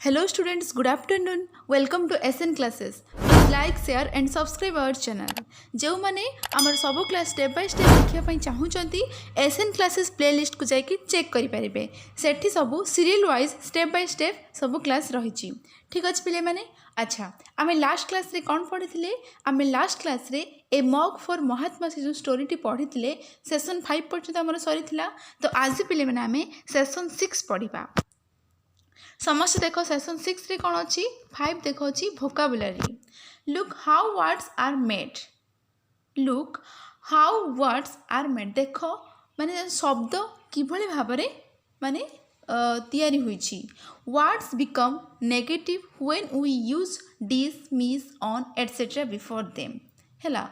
Hello students, good afternoon. Welcome to SN classes. Please like, share and subscribe our channel. जो माने आमर सब class step by step देखिया पई चाहूचंती SN classes playlist को जाके चेक करि परिबे। सेठी सब serial wise step by step सब क्लास रहिची। ठीक अछि पिले माने। अच्छा, आमे लास्ट क्लास रे कोन पढिथिले? आमे लास्ट क्लास रे ए मॉक फॉर महात्मा से जो स्टोरी टी पढिथिले सेशन 5 पर्यंत हमर सरीथिला। तो आज पिले माने आमे सेशन 6 पढिबा। समस्त देखो सेशन 6 रे कौन अच्छी 5 देखो अच्छी vocabulary. Look how words are made. Look how words are made. देखो माने शब्द किभली भाबरे माने तैयारी हुई। Words become negative when we use dis mis un etcetera before them हैला।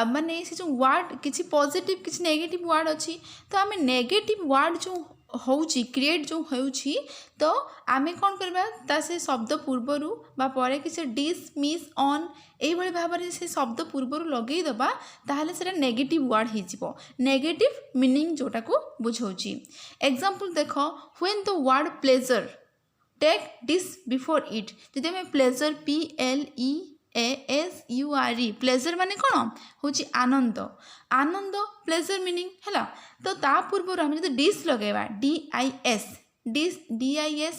माने से जो वर्ड किसी पॉजिटिव किसी नेगेटिव वर्ड अच्छी तो आम नेगेटिव वर्ड जो होउची क्रिएट जो होउची तो आमे कौन करबा से शब्द पूर्वरु बा परे किसी डिस मिस ऑन एई भाव में से शब्द पूर्वरु लगे दबा ताहले सेटा नेगेटिव वर्ड ही जिवो। नेगेटिव मीनिंग जोटा को बुझाउची। एग्जांपल देखो when the word pleasure take dis before it. जदि हमें प्लेजर PLEASURE प्लेजर माने कौन होची आनंद। आनंद प्लेजर मीनिंग हैला। तो ता पूर्व आम जो डिस लगेबा DIS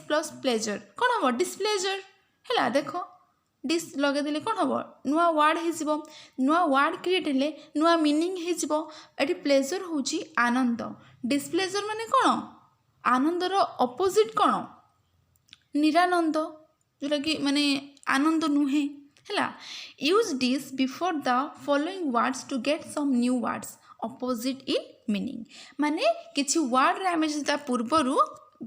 प्लस प्लेजर कौन हम डिसप्लेजर हैला। देखो डिस लगे देले कौन हम नुआ वर्ड हो नुआ वर्ड क्रिएट हेले नुआ मीनिंग हो। ये प्लेजर होची आनंद। डिसप्लेजर माने कौन आनंदर अपोजिट कौन निरानंद जोटा कि माने आनंद नुहे हैला। Use dis before the following words to get some new words opposite in meaning. माने किछि वर्ड रे आमे जता पूर्वरु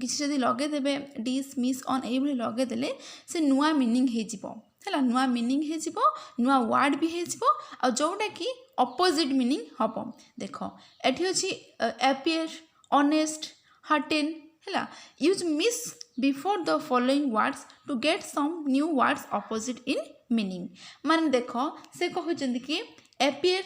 किछि जदि लगे देबे डिस मिस ऑन ए भली लगे देले से नुआ मीनिंग हे जिवो हैला। नुआ मीनिंग हे जिवो नुआ वर्ड भी हे जिवो आ जोटा कि अपोजिट मीनिंग हबो। देखो एठी अछि अपीयर ऑनेस्ट हार्टेन हैला। Use mis before the following words to get some new words opposite in meaning. माने देखो से कहउचंदी कि अपीयर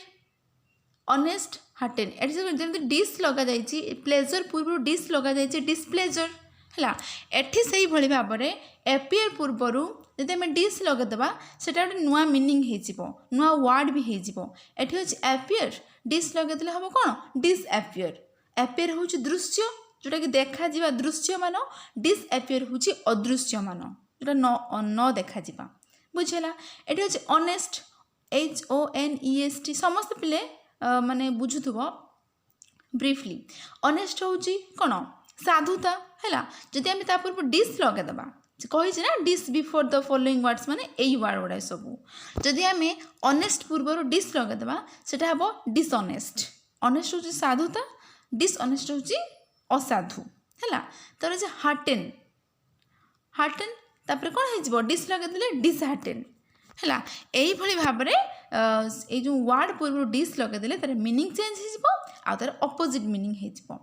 ऑनेस्ट हार्टेन एठी जमते डिस लगा जाइछि प्लेजर पूर्व डिस लगा जाइछि डिसप्लेजर हैला। एठी सेही भली भाबरे अपीयर पूर्वरु जदि हम डिस लगे देबा सेटा गोटे नुआ मीनिंग हे जिवो नुआ वर्ड भी हे जिवो। एठी होछि अपीयर डिस लगे देले हबो कोन डिसअपीयर। अपीयर होछि दृश्य जोटा कि देखा जीवा दृश्यमान। डिसअपीयर होछि अदृश्यमान जोटा न देखा जीवा बुझेला। एठी होछि ऑनेस्ट HONEST समस्त पिले माने बुझुथबो ब्रीफली। ऑनेस्ट होछि कोन साधुता हैला। जदि हम ता पूर्व डिस लगे देबा कहि ना dis before the following words माने एई वर्ड गुडा सब जदि हम ऑनेस्ट पूर्व डिस लगे देबा सेटा हबो डिसऑनेस्ट। ऑनेस्ट होछि साधुता डिसऑनेस्ट होछि असाधु हैला। तर जे हार्टेन हार्टेन तापर कोन हे जिवो डिस लगे देले डिसहार्टेन हैला। एई भली भाबरे ए जो वर्ड पूर्व डिस लगे देले तार मीनिंग चेंज हे जिवो आ तार अपोजिट मीनिंग हे जिवो।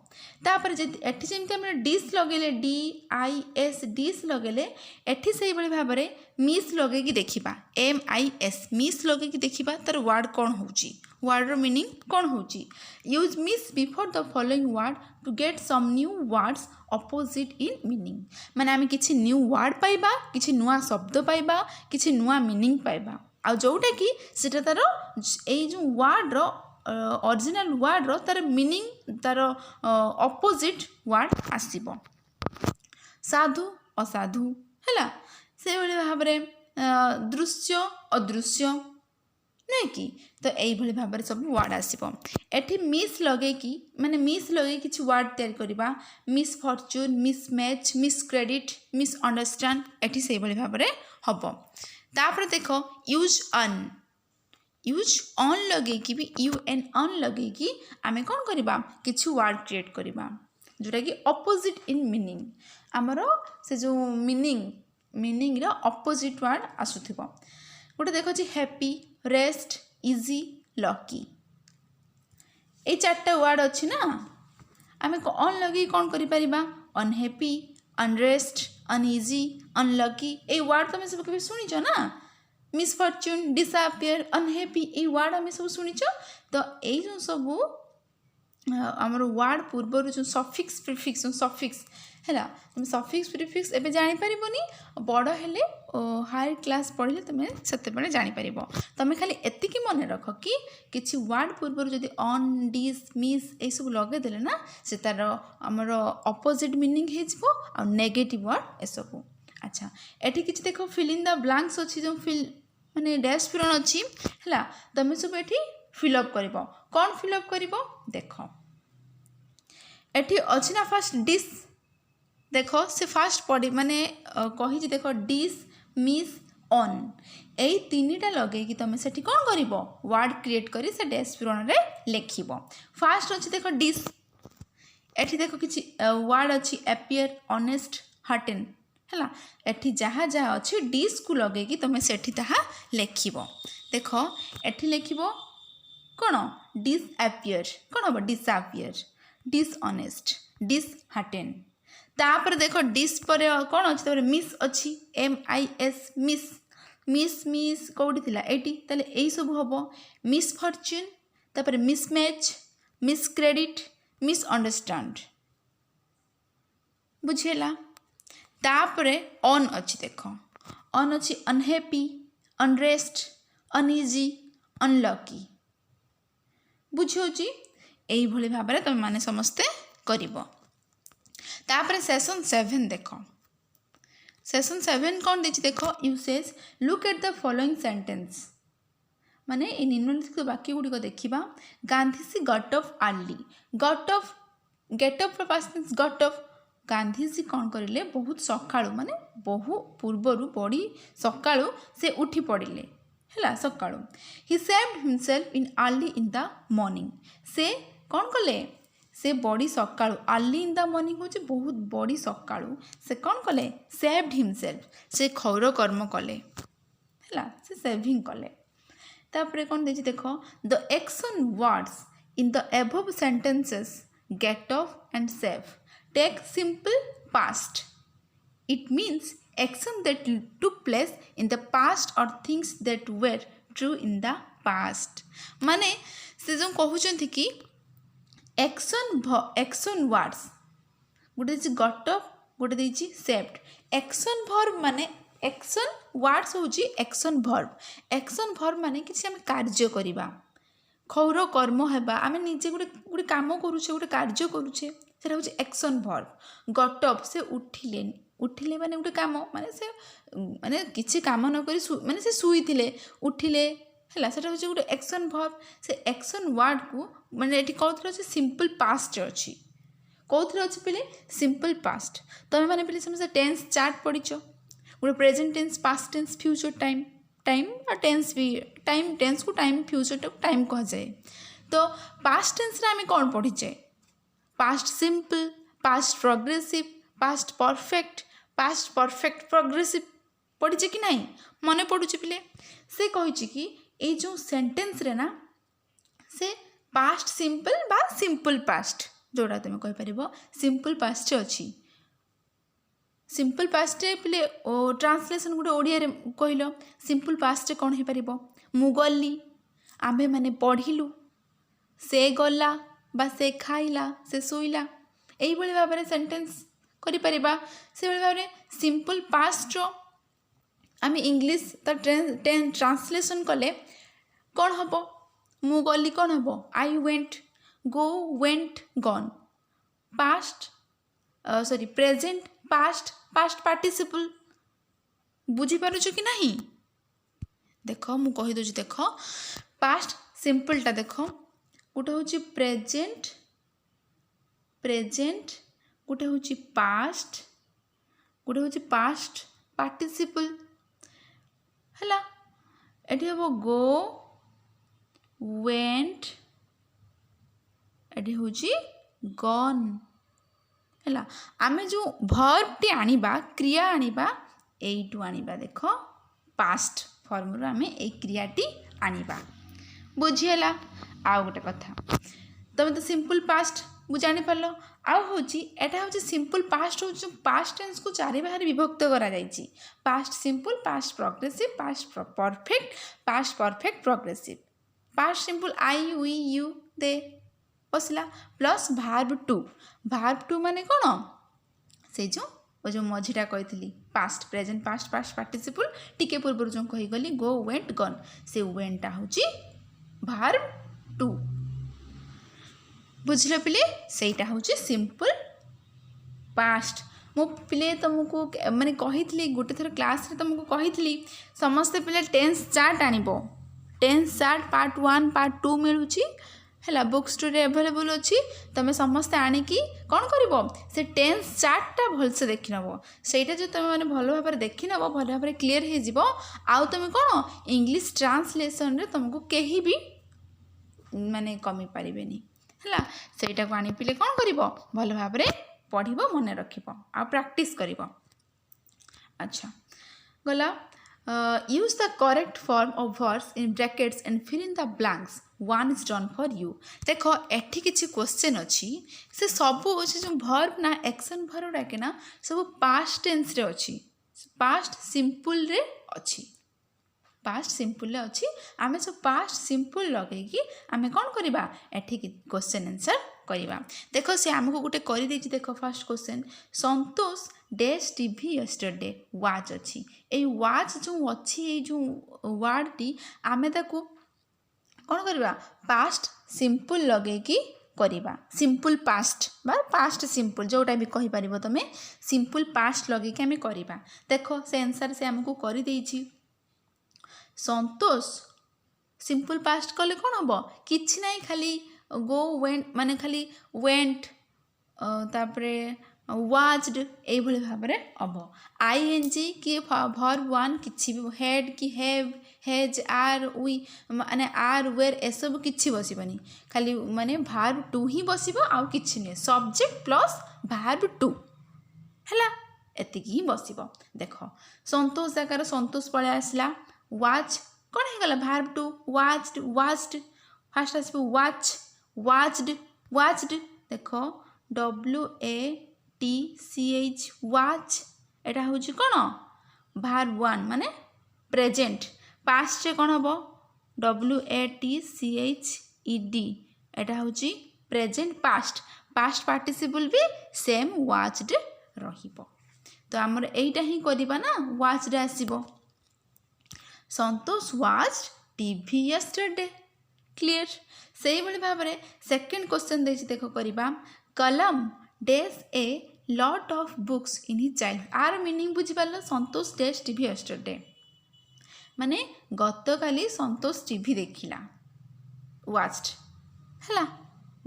तापर जे एठी जेमते हम डिस लगेले DIS डिस लगेले एठी सेही भली भाबरे मिस लगे कि देखिबा MIS मिस लगे कि देखिबा तार वर्ड कोन होउची वर्ड रो मीनिंग कोन होउची। Use mis before the following word to get some new words opposite in meaning. माने आमे किछि न्यू वर्ड पाइबा किछि नुआ शब्द पाइबा किछि नुआ मीनिंग पाइबा आ जोटा कि सेटा तार ए जो वर्ड रो ओरिजिनल वर्ड रो तार मीनिंग तार अपोजिट वर्ड आसीबो। साधु असाधु हैला। से भली भाबरे दृश्य अदृश्य नहीं कि तो यही भली भाबरे सब वर्ड आसीबो। एठी मिस लगे कि माने मिस लगे किछि वर्ड तैयार करबा miss Fortune miss match miss credit miss understand एठी से भली भाबरे हबो। तापर देखो यूज ऑन लगे कि भी UN ऑन लगे कि आमे कोन करबा किछि वर्ड क्रिएट करबा जोटा कि अपोजिट इन मीनिंग हमरो से जो मीनिंग रो अपोजिट वर्ड आसुथिबो। गोटे देखो छी हैप्पी रेस्ट इजी लकी ए चारटा वर्ड अच्छी ना आमे ऑन लगे कौन करि परिबा अनहैप्पी अनरेस्ट अनइजी अनलकी ए वर्ड तुम सब कभी सुनिछ ना मिसफॉर्च्यून डिसअपियर अनहैप्पी ए वर्ड हमें सब सुनिछ। तो ए जो सब आमर वार्ड पूर्वर जो सफिक्स प्रिफिक्स सफिक्स है तुम सफिक्स प्रिफिक्स एवं जापर बड़ हेले हायर क्लास पढ़ले तुम से जापर तुम खाली एतिक मन रख कि किसी वार्ड पूर्वर जदि अन डिस मिस सब लगेदेले ना से तार आमर अपोजिट मीनिंग हो नेगेटिव वर्ड एसबू। अच्छा एटी किसी देख फिल इन द ब्लैंक्स अच्छी जो फिल माने डैश पूरण अच्छी है तुम सब ये फिलअप कर कौन फिलअप कर देख एटी अच्छी ना फास्ट डिश देख से फास्ट पढ़ी माने कही देख डिश मिस ऑन यही तीनटा लगे कि तुम से कौन कर वर्ड क्रिएट करी से डैश पूरण में लिख फास्ट अच्छी देख डिश एटी देख कि वर्ड अच्छी एपियर ऑनेस्ट हर्टेन है एटी जहाँ जहाँ अच्छी डिश को लगे कि तुम से लिख देख एटी लिख कौन डिसएपियर कौन हम डिसएपियर डिसऑनेस्ट डिसहार्टेन तापर देख डिस पर कौन अच्छी मिस अच्छी MIS मिस मिस मिस कौटी थिला एटी ताले एई सब हबो मिसफॉर्च्यून तापर मिसमैच मिसक्रेडिट मिसअंडरस्टैंड बुझेला तापरे ऑन अच्छी देख ऑन अच्छी अनहैप्पी अनरेस्ट अनइजी अनलकी बुझी यही भाव में तुम मैंने समस्ते कर सेशन 7 देख सेशन 7 कौन देख देख usage look at the following sentence माने ये निम्नलिखित वाक्य गुड़िक देखा Gandhiji got up early got up get up past got up Gandhiji कौन करें बहुत सका माने बहु पूर्वर बड़ी सका से उठी पड़े है सका ही saved himself in early in the morning से कौन कले से बड़ी सका अर्ली इन द मॉर्निंग हूँ बहुत बड़ी सका से कौन कले सेव्ड हिमसेल्फ से खौर कर्म कले है से सेविंग कले तापर कौन देखिए देख the action words in the above sentences get up and save take simple past it means action that took place in the past or things that were true in the past माने से जो कहउचंती कि action words गोटे देछि गट of गोटे देछि saved action verb माने action words होछि एक्शन वर्ब माने किछि हम कार्य करिबा खौर कर्म हेबा आमे निजे गोटे काम करूछे गोटे कार्य करूछे सेटा होछि एक्शन वर्ब गट ऑफ से उठिले माने गोटे काम माने किसी काम न करी माने से शुईथिले उठिले है से गोटे एक्शन वर्ब से एक्शन वर्ड को माने एटी कौन अच्छे सिंपल पास्ट अच्छी कौन अच्छे पहले सिंपल पास्ट तुम मैंने पहले समझे टेन्स चार्ट पढ़ीच गोटे present tense past tense future time time और टेन्स भी टाइम टेन्स को टाइम फ्यूचर टाइम कह जाए तो पास्ट टेन्स आम कौन पढ़ीचे past simple past progressive past perfect progressive पढ़ीचे कि नहीं मन पड़ुचे पिले से कही कि ये जो सेंटेंस रे ना से पास्ट सिंपल बा सिंपल पास्ट जोड़ा तुम कहि परिबो सिंपल पास्ट अच्छी सिंपल पास्ट पिले ट्रांसलेशन गोटे ओडिया रे कहलो सिंपल पास्ट कौन हो पारिबो मु गली आम्भे माने पढ़िलु से गला बा से खाइला से सोइला एही भली भाव में सेंटेंस करि परिबा से भली भाव में सिंपल पास्ट रो आम इंग्लिश ट्रांसलेशन कले कौन हम मु गली कौन हम I went go went gone past sorry present past past participle बुझी पारुछ कि नहीं देख मु कहि दउछि देख पास्ट सिंपलटा देख गोटे हूँ प्रेजेंट प्रेजेंट गोटे हूँ पास्ट गोटे हूँ पास्ट पार्टिसिपल है एटी हम गो वेंट एटी हूँ गन है आम जो भर्बटी आनिबा क्रिया आनिबा एइटू आनिबा देख पास्ट फॉर्म आम ए क्रियाटी आनिबा बुझीगला आउ गोटे कथा तुम तो सिंपल पास्ट जानी पार आउ हूँ एटा हूँ सिंपल पास्ट हूँ पास्ट टेंस को चारि भाग विभक्त करा जायछि past simple past progressive past perfect progressive past simple I we you they बसला प्लस भार्ब टू माने कौन से जो मझीटा कही past present past past participle टिके पूर्व जो कहीगली गो वेंट गन से वेंटा हूँ भार्ब टू बुझल पिले सेटा हूँ सिंपल पास्ट मो पिले तुमको माने कही गोटे थर क्लास रे तुमको कही समस्ते पिले टेन्स चार्ट आणिबो टेन्स चार्ट पार्ट 1 पार्ट 2 मिलूची है बुक स्टोर एभेलेबल अच्छी तुम समस्ते आणिकी कौन कर से टेन्स चार्टा भलसे देखी नब सहीटा जो तुम मैंने भल भाव देखी नब भल भाव क्लीयर हो आउ तुम कौन इंग्लिश ट्रांसलेशन रे तुमको कहीं भी माने कमी पारे है सहीटा को आनी पिले कौन कर भल भाव पढ़ मन रख प्रैक्टिस कर अच्छा गला use the correct form of verbs in brackets and fill in the blanks one is done for you देख एठी किछि क्वेश्चन अच्छी से सब जो verb ना एक्शन verb डाके ना सब past tense रे अच्छी past simple रे अच्छी past simple रे अच्छी आमे सब past simple लगे कि आमे कौन करिबा एठी क्वेश्चन आंसर करिबा देखो से हमको गोटे करि देछि देखो फर्स्ट क्वेश्चन संतोष डैश टीवी यस्टरडे वाच अच्छी ए वाच जो अच्छी ए जो वर्ड टी आमे ताकू कौन करवा पास्ट सिंपल लगे कि करिबा सिंपल पास्ट बा पास्ट सिंपल जोटा भी कहि परिबो तमे सिंपल पास्ट लगे कि आमे करिबा देखो से आंसर से हमको करि देछि संतोष सिंपल पास्ट कले कौन हबो किछि नाही खाली गो वेंट माने खाली वेंट तापरे वाच्ड एभली भाव में हम आईएनजी कि वर्ब वन कि हेड कि हैव हेज आर वी माने आर वेर एसबू कि बसबनी खाली माने वर्ब टू ही बसब आउ किछि नहीं सब्जेक्ट प्लस वर्ब टू है एतिक ही बसब देख संतोष जगार संतोष पड़े आसला वाच कौन हो गला verb to watched watched past as watch watched watched देख WATCH वाच एटा हूँ कौन वर्ब वन माने प्रेजेंट पास्ट रे कौन हम WATCHED एटा हूँ प्रेजेंट पास्ट पास्ट पार्टिसिपल भी सेम वाच्ड रहिबो तो आमर एटा ही करिबा ना वाच्ड आसीबो Santosh watched TV yesterday clear से भाई भाव में सेकेंड क्वेश्चन देखिए देखो करिबा कलम dash a lot of books in his child आर मीनिंग बुझी पारल संतोष डैश टीवी यस्टरडे माने गतकाली संतोष टीवी देखिला वाच्ड है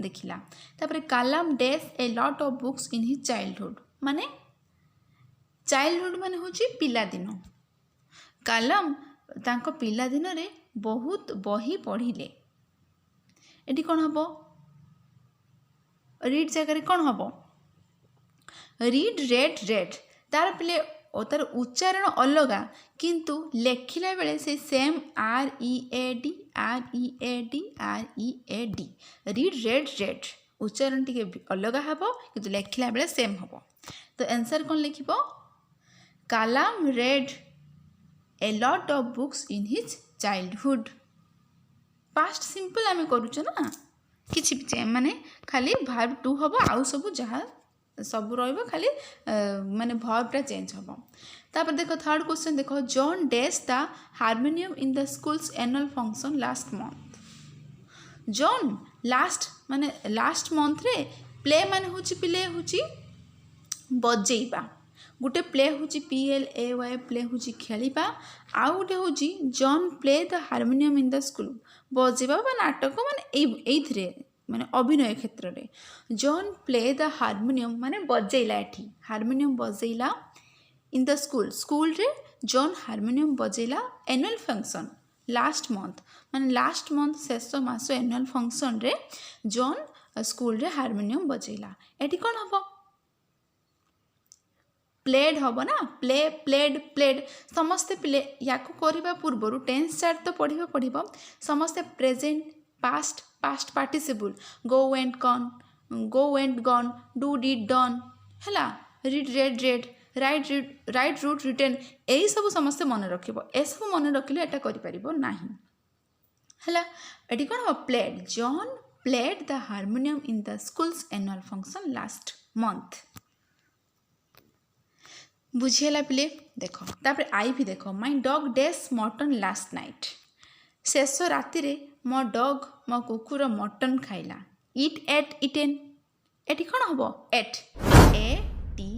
देखिला तापर कलम dash a lot of books in his childhood माने होची पिला दिन कलम तांको पिला दिन रे बहुत बही पढ़िले एटी कौन हम रीड जगह कौन हम रीड रेड रेड तार पिले तार उच्चारण अलगा किंतु लेखिला बेले से same READ read read red उच्चारण टी अलग हम किंतु लेखिला बेले सेम हम तो आंसर कौन लिखिब Kalam read a lot of books in his childhood past simple आम करुच ना कि माने खाली वर्ब टू हम आउ सब जहाँ सब रहिबो खाली माने वर्बटा चेंज हम तापर देखो थर्ड क्वेश्चन देखो John dash the harmonium in the schools annual function last month John last माने लास्ट मंथ रे प्ले माने होची पिले होची बजेइबा गोटे प्ले होची PLAY प्ले होची खेलिबा आउ गोटे होची John play the harmonium in the school बजेबा बा नाटक माने एइथरे माने अभिनय क्षेत्र रे जॉन प्ले द हारमोनियम माने बजेइला एठी हारमोनियम बजेइला इन द स्कूल रे जॉन हारमोनियम बजेइला एनुअल फंक्शन लास्ट मंथ माने लास्ट मंथ शेष मास एनुअल फंक्शन रे जॉन स्कूल रे हारमोनियम बजेइला एठी कोन हबो प्लेड हम ना प्ले प्लेड प्लेड समस्ते प्ले या करने पूर्व टेन्स चार्ट तो पढ़ समस्ते present past past participle go went gone do did done है read read read write wrote written यही सब समस्ते मन रख सब मन रखिले एटा करि परिबो नाही है ये कौन हम played John played the harmonium in the school's annual function last month. बुझीगला पिले देख तापर आई भी देख my dog days mutton last night शेष राति रे मो डॉग मो कुकुर मटन खाइला इट एट इटेन एटी कौन हम एट ए टी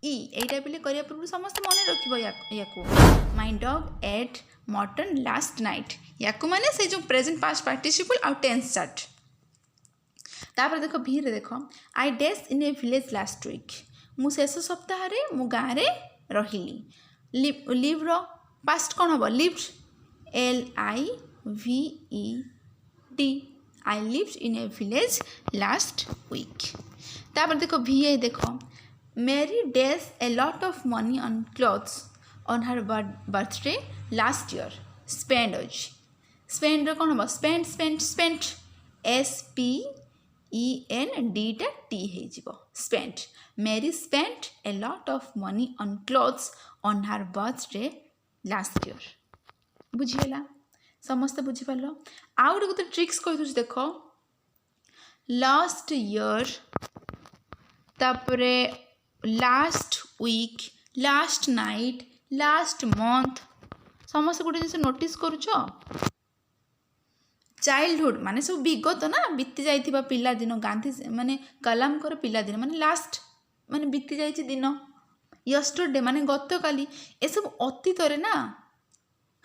ई एटा पिले करिया पूर्व समस्त मन रखिबो याकू my dog ate mutton last night याकू माने से जो प्रेजेंट पास्ट पार्टिसिपल आउ टेंस स्टार्ट तापर देख भी रे देख I days in a village last week मु शेष सप्ताह रे मु गाँ रे रहिली लिव रो पास्ट कौन हम lived L I V E D I lived in a village last week तापर देखो भी आई देखो Mary days a lot of money on clothes on her birthday last year spend अच्छी स्पेंड कौन हम spend spend spend S P E N डीटा T हो spend Mary spend a lot of money on clothes on her birthday last year बुझीगला समस्त बुझीपार आउ गोटे ट्रिक्स कही देख लास्ट ईयर तापरे last week last night last month समस्त गोटे जिन नोटिस करुच चाइल्डहुड माने सब विगत ना बीती जाइथिबा पिला दिन गांधी माने कलाम कर पिला दिन माने लास्ट माने बीती जाइछि दिन यस्टरडे माने गतकाली ए सब अतीत रे ना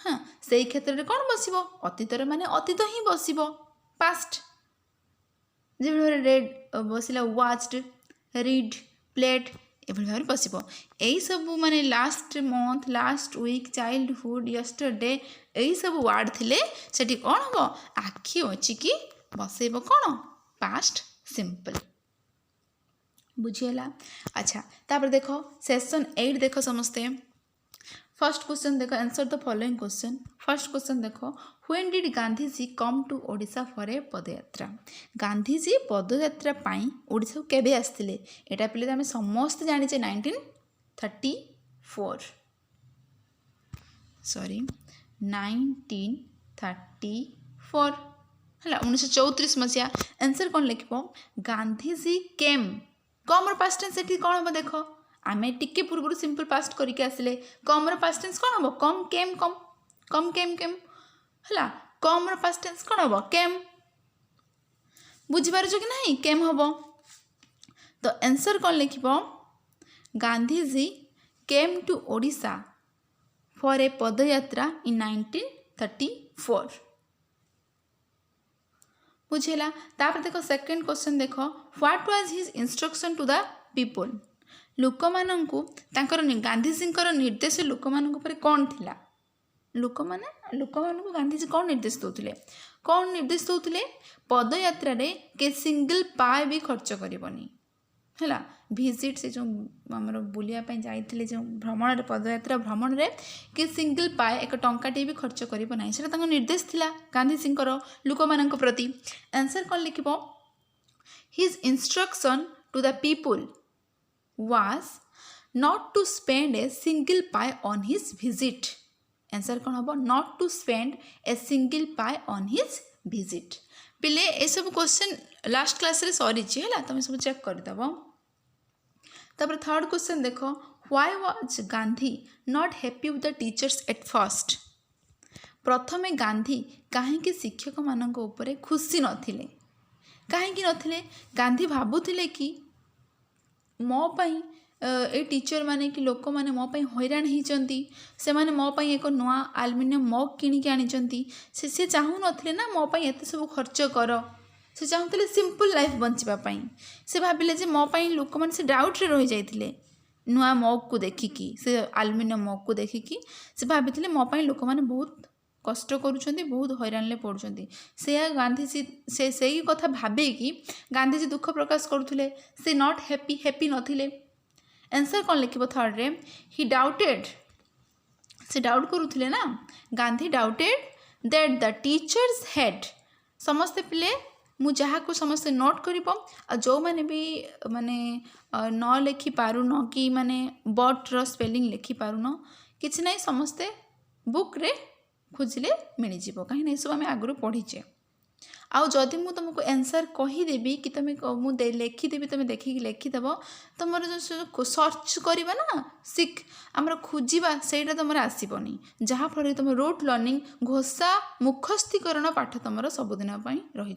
हाँ से क्षेत्र में कौन बस अतीत माने अतीत ही बस पास्ट जो रेड बसला वाच्ड रीड प्लेड ये भाव बस यही सब माने last month last week childhood yesterday यही सब वार्ड थिले सेठी कौन हम आखि अच्छी कि बसैब कौन पास्ट सिंपल बुझीगला अच्छा तापर देख सेक्शन 8 देख समस्ते फर्स्ट क्वेश्चन देख answer the following question first question देख when did Gandhiji come to Odisha for a padyatra Gandhiji padyatra पाई ओडिशा केबे आस्तिले एटा पिले आम समस्त जानिचे 1934 सॉरी 1934 है 1934 मसीहा आंसर कौन लिख गांधीजी केम कम पास्ट टेंस से कौन हम देख आम टिके पूर्व सिंपल पास्ट करके आसिले कम पास्ट टेंस कौन हम कम केम कम कम केम केम है कम पास्ट टेंस कौन हम केम बुझीपार कि नहीं केम हम तो आंसर कौन लिख Gandhiji came to Odisha for a padyatra in 1934 बुझेला तापर देखो सेकंड क्वेश्चन देख what was his instruction to the people लोक मानू गांधीजी निर्देश लोक मान कौन थिला लोक मानू गांधीजी कौन निर्देश दौले कौन निर्देश दौले पदयात्रा रे के सिंगल पाए भी खर्च करबनी है भिजिट से जो आम बुलायापी जाइए जो भ्रमण पदयात्रा भ्रमण रे कि सिंगल पाए एक टंकाटे भी खर्च करना ना से निर्देश थिला गांधीजी लोक मान प्रति आंसर कौन लिख his instruction to the people was not to spend a single pie on his visit answer कौन हम not to spend a single pie on his visit पिले ये सब क्वेश्चन लास्ट क्लास रे सरी है तुम सब चेक करदेव तापर थर्ड क्वेश्चन देख why was Gandhi not happy with the teachers at first प्रथमे गांधी कहीं शिक्षक मान खुशी नथिले कहीं नथिले गांधी भाबुथिले कि मो पाई ए टीचर माने कि लोक माने मो पाई हैरान होती से माने मो पाई एक नुआ आलुमिनियम मग किणिक आनी से चाहू नथिले ना मो पाई एते सब खर्च कर से चाहूले सिंपल लाइफ बंचापी से भाविले जे मो पाई लोक माने से डाउट रे रही जाइथिले नुआ मग को देखिकी से आलुमिनियम मग को देखिकी से भाभी मो पाई लोक माने बहुत कष्ट करुँच बहुत हैरान पड़ुंट से गांधीजी से ही कथा भावे कि गांधीजी दुख प्रकाश करुले से नॉट हैप्पी नथिले आंसर कौन लिख थर्ड रे ही डाउटेड से डाउट करुले ना Gandhi doubted that the teachers head समस्ते पिले मु जहाँ को समस्ते नोट कर जो मैंने भी माने न लिखि पारुन कि माने बट रो स्पेलिंग लिखि पारुन किछि नहीं समस्ते बुक रे खोजिले मिलଯିବ कहीं सब आम आगु पढ़ीचे आउ जदि मु तुमको आंसर कहीदेवी कि तुम लिखिदेवी तुम देखिकी लिखिदेव तुम जो सर्च करवा ना सिख आमर खोजा से तुम आसबनी जहाँफल तुम रोट लर्निंग घोषा मुखस्थीकरण पाठ तुम सबुदिन रही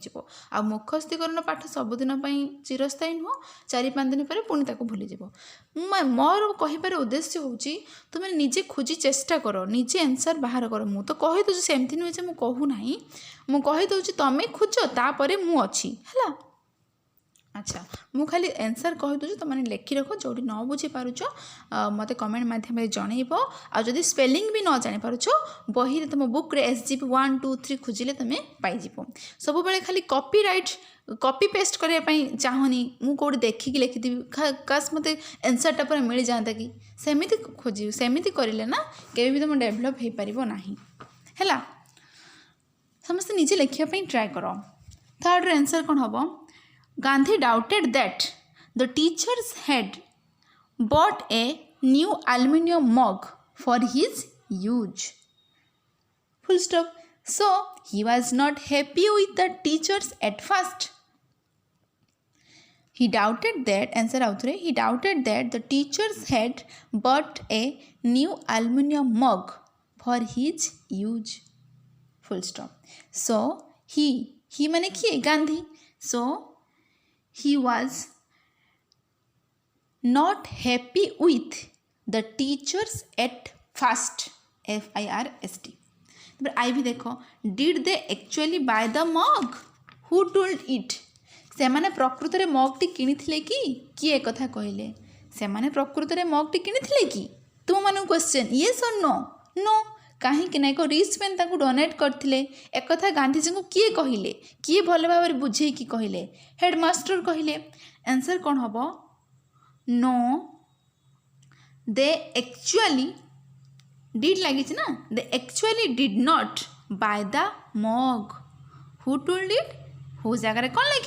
आ मुखस्थीकरण पाठ सबुदिन चिरस्थायी नुह 4-5 दिन पर पुणी ताको भूलीज मोर कहीपर उद्देश्य हूँ तुम निजे खोजी चेष्टा कर निजे आंसर बाहर कर मु तो कहीदे सेमती नुहे मुझे कहूना मु कहीदे तुम्हें खोज तापर मु अच्छी है। अच्छा मु खाली आंसर कहीदे तुमने लिखि रख जो न बुझी पारुच मत कमेंट मध्यम जनइब आदि स्पेलिंग भी न जापर बही तुम बुक SGP 1 2 3 खोजिले तुम पाइज सब बेले खाली कॉपी राइट कॉपी पेस्ट करने चाहूनी मु कौट देखिकी लिखिदेवी काश मत आंसरटा पूरा मिल जाता कि सेमिति खोज सेमिति करें ना केवे भी तुम डेभलप हो पार ना है समस्ते निजे लिखापी ट्राए कर। थर्ड आंसर कौन हम Gandhi doubted that the teachers had bought a new aluminium mug for his use. Full stop. So he was not happy with the teachers at first. He doubted that answer out he doubted that the teachers had bought a new aluminium mug for his use. Full stop. So he माने किए Gandhi. So he was not happy with the teachers at first. FIRST. I भी देखो did they actually buy the mug? Who told it? से माने प्रकृत रे मग T किनिथिले कि किए कथा कहले से माने प्रकृत रे मग टी किनिथिले कि तुम मानु question yes or no no कहीं ना एक रिच मैन ताको डोनेट करथिले एक कथा गांधीजी को किए कहले किए भल भाव बुझे कि कहले हेडमास्टर कहले आंसर कौन हम नो दे एक्चुअली डिड लगी ना they actually did not by the mug who told it who जगह कौन लिख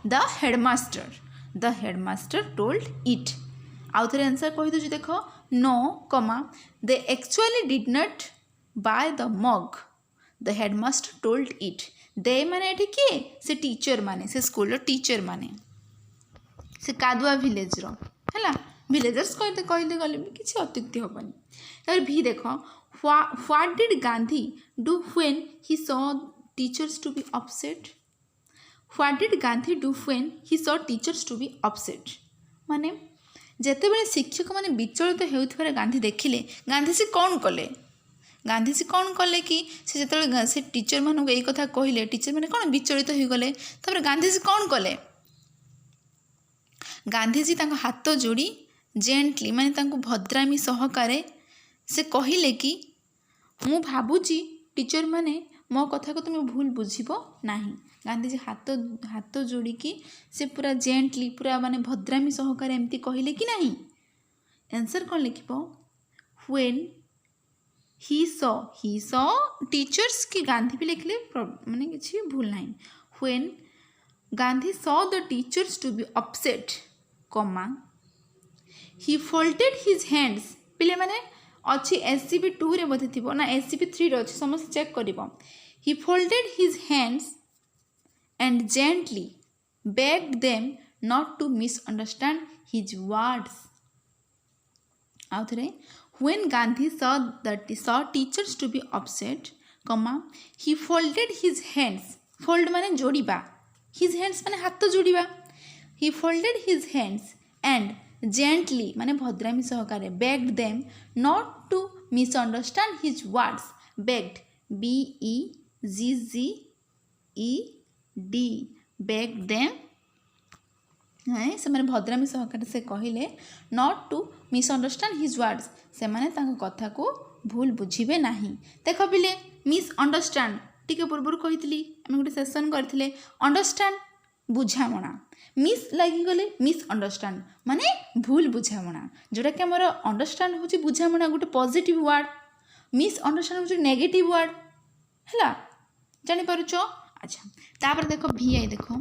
द हेडमास्टर टोल्ड इट आउ थे आंसर कहीदे देख नो कमा they actually did not by the mug the headmaster told it they माने एठी किए से टीचर माने से स्कूल टीचर माने से कादुआ विलेज रो हैला विलेजर्स कहते गले भी किसी अत्युक्ति हेनी तार भी देख what did Gandhi do when he saw teachers to be upset what did Gandhi do when he saw teachers to be upset माने जेतेबेले शिक्षक माने विचलित हेउथिबार गांधी देखिले गांधीजी कौन कले गांधीजी कौन कले कि से जो से टीचर मानक यही कथा कहले टीचर मैंने कौन विचलित हो गले तापर गांधीजी कौन कले गांधीजी तांको हाथ जोड़ी जेंटली माने भद्रामी सहकारे से कहले कि मु भाबुची टीचर माने मो कथा को तुम भूल बुझीबो नाही गांधीजी हाथ जोड़ी कि से पूरा जेंटली पूरा माने भद्रामी सहकारे एमती कहले कि नाही आंसर कौन लिखिबो व्हेन ही सॉ टीचर्स की गांधी भी लिखले माने किसी भूल ना when Gandhi saw the teachers to be upset comma he folded his hands पिले माने अच्छी SCP 2 रे बोधे थिबो ना SCP 3 रे अच्छी समस्त चेक करिबो he folded his hands and gently begged them not to misunderstand his words आउ थे When Gandhi saw teachers to be upset, he folded his hands. Fold माने जोड़िबा. His hands माने हाथ जोड़िबा. He folded his hands and gently माने भद्रामी सहकारे begged them not to misunderstand his words. Begged BEGGED begged them से मैंने भद्रामी सहकारे से कहले not to misunderstand his words से माने तांको कथा को भूल बुझीबे नाही देख पिले मिसअंडरस्टैंड टिके पूर्व कही आम गोटे सेसन करथिले अंडरस्टैंड बुझामणा मिस लगी गले मिसअंडरस्टैंड माने भूल बुझामणा जोटा कि हमर अंडरस्टैंड होची बुझामणा गोटे पॉजिटिव वर्ड मिसअंडरस्टैंड होची नेगेटिव वर्ड हैला जानि पारुचो। अच्छा तापर देखो VI देखो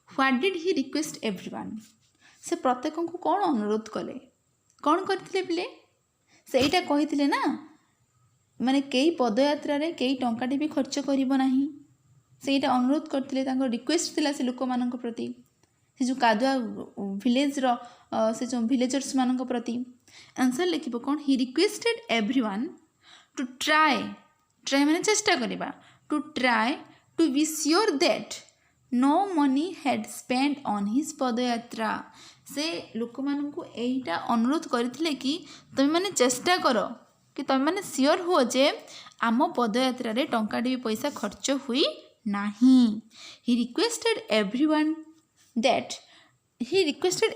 what did he request everyone से प्रत्येक को कौन अनुरोध कले कौन करथिले पिले सेटा कहिथिले ना माने कई पदयात्रा रे कई टंकाटी भी खर्च करिबो नाही ସେଇଟା ଅନୁରୋଧ କରିଥିଲେ, ତାଙ୍କର ରିକ୍ୱେଷ୍ଟ ଥିଲା ସେ ଲୋକମାନଙ୍କ ପ୍ରତି, ସେ ଯେଉଁ କାଦୁଆ ଭିଲେଜର ସେ ଯେଉଁ ଭିଲେଜର୍ସ ମାନଙ୍କ ପ୍ରତି। ଆନ୍ସର୍ ଲେଖିବ କ'ଣ? He requested everyone to try ମାନେ ଚେଷ୍ଟା କରିବା, to try to be sure that no money had spend on his padyatra. से लोक मानू यहीटा अनुरोध करथिले कि तुम मैंने चेष्टा कर कि तुम मैंने सियोर हुओ जे आम पदयात्रा रे टंकाटे भी पैसा खर्च हुई नाही। He requested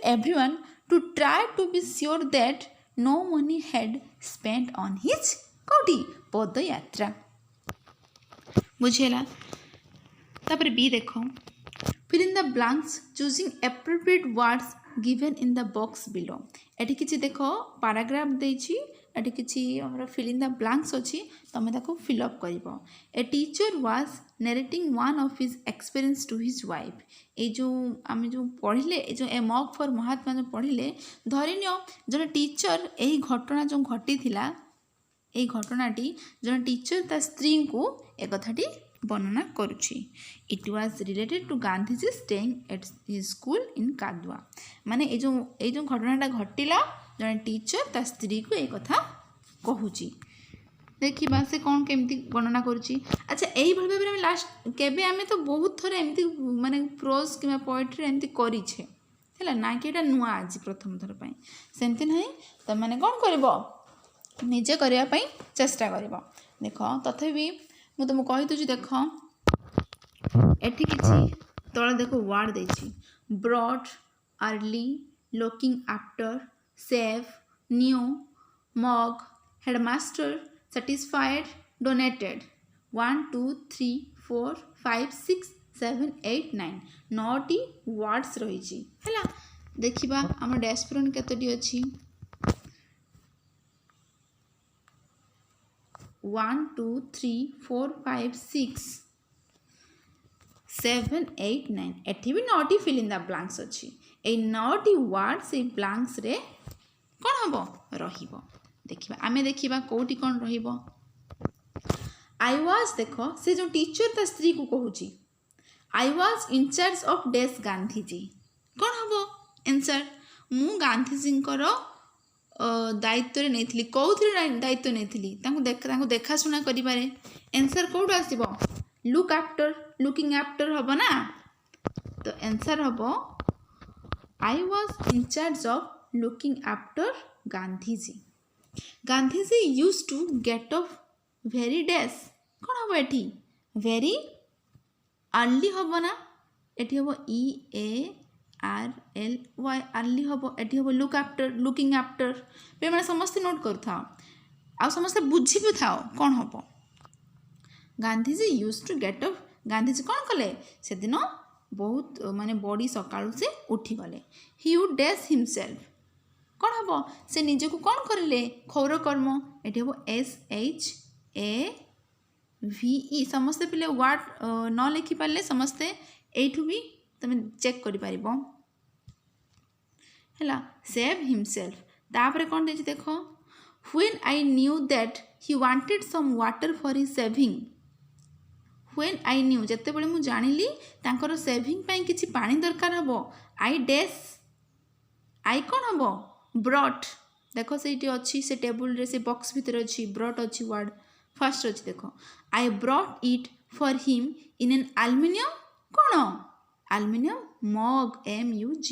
everyone to try to be sure that no money had spend on his कोठी पदयात्रा। बुझेला? तापर बी देखो, fill in the blanks choosing appropriate words given in the box below। Eighty किछि देखो पैराग्राफ देछि, एटी किछि हमर fill in the blanks अछि, तमे ताको fill up करिवो। A teacher was narrating one of his experience to his wife। ए जो आमे जो पढिले, ए जो ए मॉक फॉर महात्मा जो पढिले, धरिनियो जने टीचर एही घटना जो घटी थिला, एही घटनाटी जने टीचर ता स्त्री को ए कथाटी वर्णना करुछि। It was related to Gandhiji staying at his school in Kadua. माने ए जो घटनाटा घटिला, जने टीचर ता स्त्री को ए कथा कहूची। देखिबा से कौन केमती वर्णना करुछि। अच्छा, एही भल भाबरे हम लास्ट केबे आमे तो बहुत थरे एमती माने प्रोज किबा पोएट्री एमती करिछे हैला ना, कि एटा नुआ आज प्रथम थर पई सेमती नहीं। त माने कोन करबो, निजे करिया पई चेष्टा करबो। देखो तथापि मु तुमको कहि दूची, देखो एठी किछि तळे देखो वर्ड देछि, broad, early, looking after, save, new, mug, headmaster, satisfied, donated। 1 2 3 4 5 6 7 8 9 9टी words रही है। देखिबा आम डैशबोर्ड केतोटी अछि, 1 2 3 4 5 6 7 8 9 एठी भी 9टी फिल इन द ब्लैंक्स अछि। ए 9टी वर्ड से ब्लैंक्स रे कोन हबो रहिबो। देखिबा आमे देखिबा कोठी कोन रहिबो। आई वाज, देखो से जो टीचर ता स्त्री को कहूची, आई वाज इंचार्ज ऑफ डेस गांधीजी। कोन हबो आंसर? मु गांधीजी करो दायित्व रे नेथिली। कोउथि दायित्व नेथिली? तांको देखा सुना करि पारे। आंसर कोड आसीबो? लुक आफ्टर, लुकिंग आफ्टर हबो ना। तो आंसर हबो I was incharge of looking after Gandhiji. Gandhiji use to get up very days. कौन हम एठी? वेरी अर्ली हम ना, एठी हम EARLY अर्ली हम, एठी हम लुक आफ्टर, लुकिंग आफ्टर। पे मैंने समस्ते नोट कर था आ समस्ते बुझी भी था कौन हम। Gandhiji use to get up, Gandhiji कौन कले से दिन बहुत माने बड़ी सकाळु से उठी गले। He would dash himself. कौन हम से निजे को कौन करले? खौर कर्म। एठी हम SHAVE। समस्ते पिले वर्ड न लिखि पारे समस्ते एठू भी तुम चेक करि पारिबो हैला। Save himself. तापरे कौन देछि देखो, when I knew that he wanted some water for his saving. When I knew, जते बेले मु जानिली तांकर सेविंग पई किछि पानी दरकार हबो। आई डैश, आई कौन हबो? ब्रॉट। देखो से अच्छी से टेबुल रे से बॉक्स भीतर अच्छी ब्रॉट अच्छी वर्ड फर्स्ट अच्छी। देखो I brought it for him in an aluminium कौन? Aluminium mug, MUG।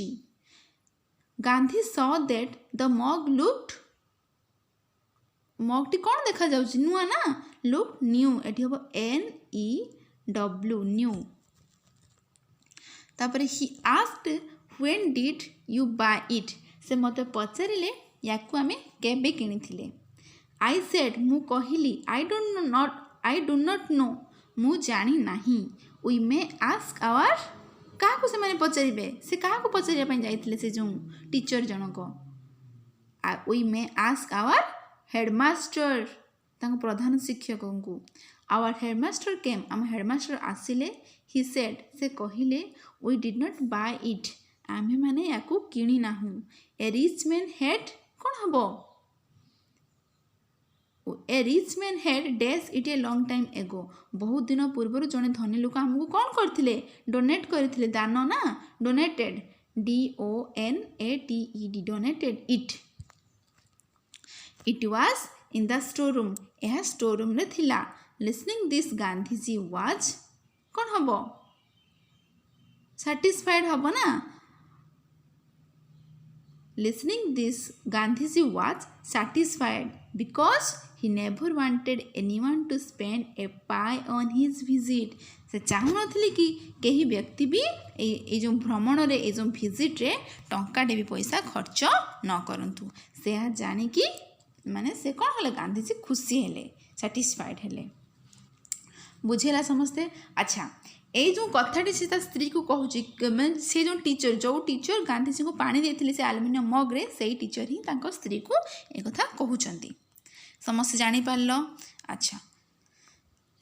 Gandhi saw that the mug looked, mug टी कौन देखा जाउची? नुआ ना, लुक न्यू। एठी हबो NEW, न्यू। तापर he asked when did you buy it. से मत पचारे याकू आमे केबे किनिथिले। आई सेड, मु कहिली, आई डू नॉट नो, मु जानी नाही। वी मे आस्क आवर, क्या से मैंने पचारे से क्या पचारे जाइथिले से जो टीचर जनक। We may ask our headmaster, तांको प्रधान शिक्षक को। आवर हेडमास्टर केम, आम हेडमास्टर आसिले। ही सेड, से कहिले, we did not buy it, आमे माने याकू किणी नाहु। ए रिच मैन हेड कौन हबो? A rich man had dash it a long time ago बहुत दिन पूर्व जड़े धनी लोक आमको कौन करते डोनेट करते दान ना donated DONATED donated it was in the store room यह स्टोर रूम रे थिला लिसनिंग दिस गांधीजी वाज कौन हम सैटिस्फाइड हम ना listening this Gandhiji was satisfied because he never wanted anyone to spend a pie on his visit से चाहूनथिले कि कहीं व्यक्ति भी ए जो भ्रमण रे ए जो विजिट रे टंकाटे भी पैसा खर्च न करंतु से जानी कि माने से कौन हले गांधीजी खुशी हेले सैटिस्फाइड हेले बुझेला समस्ते अच्छा ये जो कथाटी से स्त्री को कहूँ से जो टीचर गांधीजी को पानी देते से आलुमिनियम मग रे से टीचर ही तांको स्त्री को एक कथा कहउचंती समस्त जानी पारल अच्छा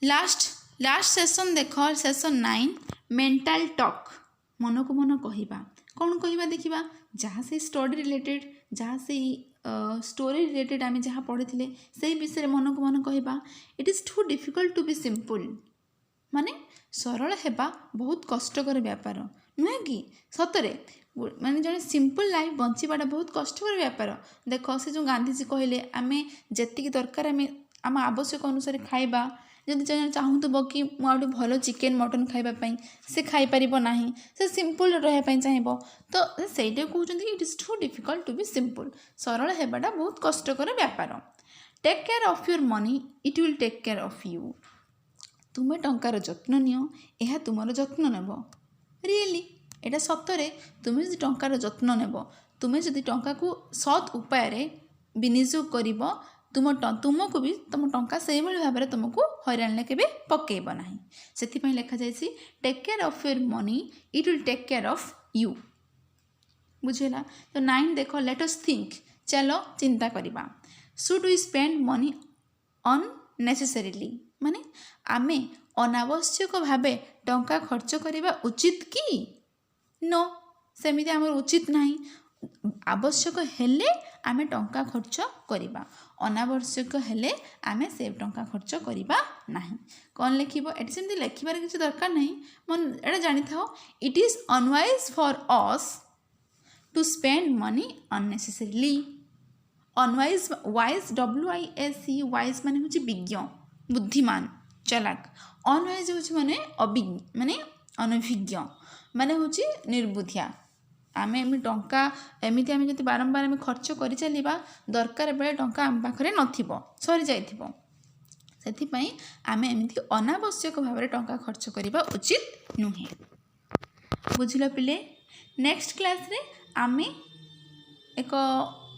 लास्ट सेशन देख सेशन 9 मेंटल टॉक मन को मन कहवा कौन कहवा देखा जहाँ से स्टडी रिलेटेड जहाँ से स्टोरी रिलेटेड आम जहाँ पढ़ी से विषय मन को मन कहवा it is too difficult to be simple माने सरल हेबा बहुत कष्टकर व्यापार नुहे कि सतरे माने जड़े सिंपल लाइफ बंचवाटा बहुत कष्टकर व्यापार देख से जो गांधीजी कहले आम जी दरकार आम आवश्यक अनुसार खाइबा जदि जन चाहूब कि मुझे भल चिकेन मटन खाइबापी से खाईपर ना से सिंपल रही चाहब तो सहीटा कहते it is too difficult to be simple सरल हेबाटा बहुत कष्टकर व्यापार take care of your money it will take care of you तुम्हें टंकार जत्न नियो यह तुमर जत्न नेब रियली एटा सतरे तुम्हें जो टंकार जत्न नेब तुम्हें जदि टंका को सत् उपाय विनियोग कर तुमको भी तुम टंका से भाव में तुमको हैरान के पकेब ना से लिखा जाए take care of your money it will take care of you बुझेगा तो 9 देख लेट अस थिंक चलो चिंता करवा should we spend money unnecessarily माने आमे अनावश्यक भावे टंका खर्च करवा उचित कि नो सेमिति आमर उचित नहीं आवश्यक हेले आमे टंका खर्च करवा अनावश्यक हेले आमे से टंका खर्च करवा नहीं कौन लिखिबो एटी सेमति लिखिबार किसी दरकार नहीं मन एटा जानि थाओ it is unwise for us to spend money unnecessarily unwise wise WISE wise माने होची विज्ञ बुद्धिमान चलाक अनवाइज हो माने अभिज्ञ माने अनभिज्ञ माने होची निर्बुद्धिया आमे टंका एमती आम जब बारंबार आम खर्च कर चलवा दरकार बेले टंका आम पाखे नथिबो सरी जाइथिबो सेथिपई आमे एमती अनावश्यक भाव में टंका खर्च करवा उचित नुहे बुझिल पिले नेक्स्ट क्लास रे आमे एक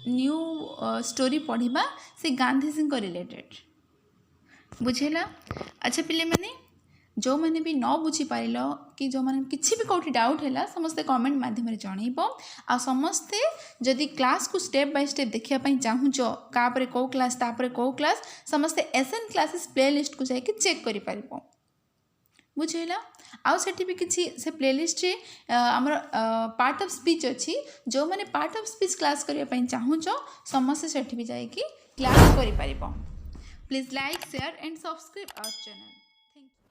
न्यू स्टोरी पढ़िबा से गांधीजी को रिलेटेड बुझेला अच्छा पिले मैंने जो मैंने भी न बुझी पार कि जो मैंने किसी भी कौटी डाउट है समस्ते कमेंट माध्यम जनइब आ समस्ते जदि क्लास को स्टेप बाय स्टेप देखापी चाहूच कापर कौ क्लास तापर कौ क्लास समस्ते SN क्लासेस प्लेलिस्ट को जाकि चेक कर पार बुझेला आउ सेठी भी किसी से प्लेलिस्ट रे आमर पार्ट ऑफ स्पीच अच्छी जो मैंने पार्ट ऑफ स्पीच क्लास करने चाहूच समस्ते सेठी भी जाकि क्लास कर पार please like share and subscribe our channel.